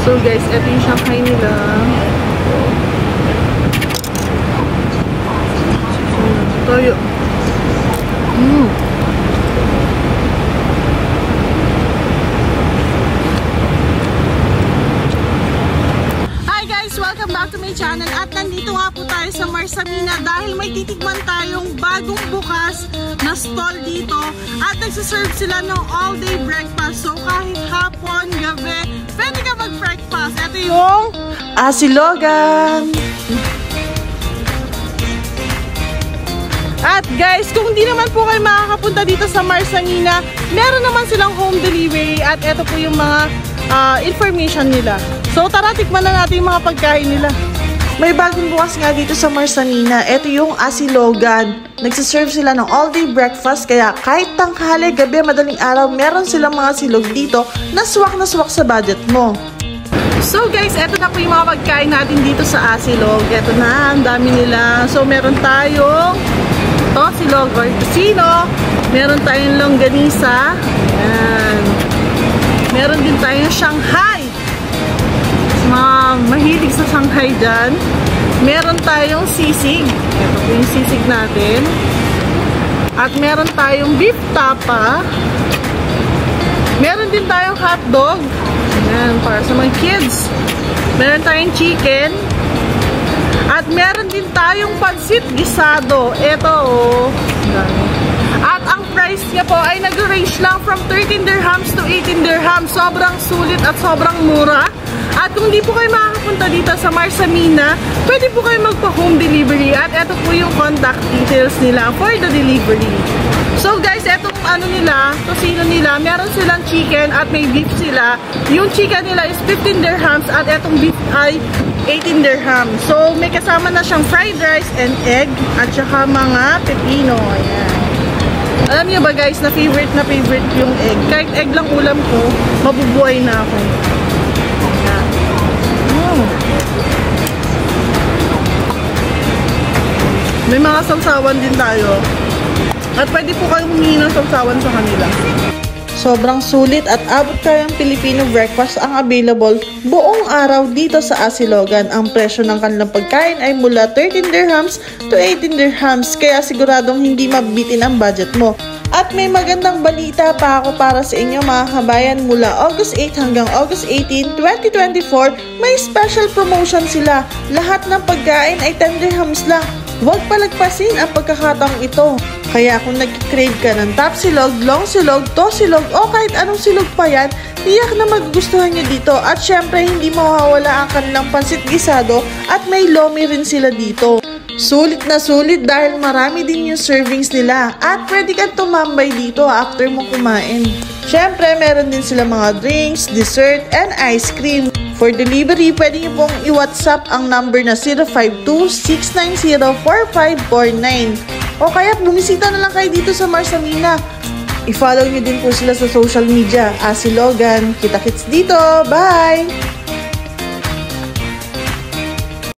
So guys, ito yung Shanghai nila. Toyo. Hi guys! Welcome back to my channel. At nandito nga po tayo sa Marsamina dahil may titikman tayong bagong bukas na stall dito. At nagsaserve sila ng all-day breakfast. So kahit hapon, gabi, pwede ka mag-breakfast. Ito yung Asilogan. At guys, kung hindi naman po kayo makakapunta dito sa Marsamina, meron naman silang home delivery at ito po yung mga information nila. So tara, tikman na natin yung mga pagkain nila. May bagong bukas nga dito sa Marsamina. Ito yung Asilogan. Nagsaserve sila ng all-day breakfast, kaya kahit tanghali, gabi, madaling araw, meron silang mga silog dito na swak sa budget mo. So guys, eto na po yung mga pagkain natin dito sa Asilog. Eto na, ang dami nila. So meron tayong silog or casino. Meron tayong longganisa. Ayan. Meron din tayong Shanghai. Mga mahilig sa Shanghai dyan. Meron tayong sisig. Ito po yung sisig natin. At meron tayong beef tapa. Meron din tayong hotdog. Ayan, para sa mga kids. Meron tayong chicken. At meron din tayong pansit gisado. Ito, oh. At ang price niya po ay nag-range lang from 13 dirhams to 18 dirhams. Sobrang sulit at sobrang mura. At kung di po kayo makakapunta dito sa Marsamina, pwede po kayo magpa-home delivery. At ito po yung contact details nila for the delivery. So guys, etong tosino nila, meron silang chicken at may beef sila. Yung chicken nila is 15 dirhams at etong beef ay 18 dirhams. So may kasama na siyang fried rice and egg at saka mga pepino. Ayan. Alam niyo ba guys, na favorite yung egg. Kahit egg lang ulam ko, mabubuhay na ako. Ayan. May mga sawsawan din tayo. At pwede po kayong humingi ng sawsawan sa kanila. Sobrang sulit at abot kayang Filipino breakfast ang available buong araw dito sa Asilogan. Ang presyo ng kanilang pagkain ay mula 13 dirhams to 18 dirhams. Kaya siguradong hindi mabitin ang budget mo. At may magandang balita pa ako para sa inyo mga kabayan. Mula August 8 hanggang August 18, 2024, may special promotion sila. Lahat ng pagkain ay 10 dirhams lang. Huwag palagpasin ang pagkakataong ito. Kaya kung nag-crave ka ng top silog, long silog, to silog, o kahit anong silog pa yan, tiyak na magugustuhan nyo dito. At syempre, hindi mawawala ang kanilang pansit gisado at may lomi rin sila dito. Sulit na sulit dahil marami din yung servings nila at pwede kang tumambay dito after mo kumain. Syempre, meron din sila mga drinks, dessert, and ice cream. For delivery, pwede nyo pong i-WhatsApp ang number na 052-690-4549. O kaya bumisita na lang kayo dito sa Marsamina. I-follow nyo din po sila sa social media. Asilogan. Kita-kits dito. Bye!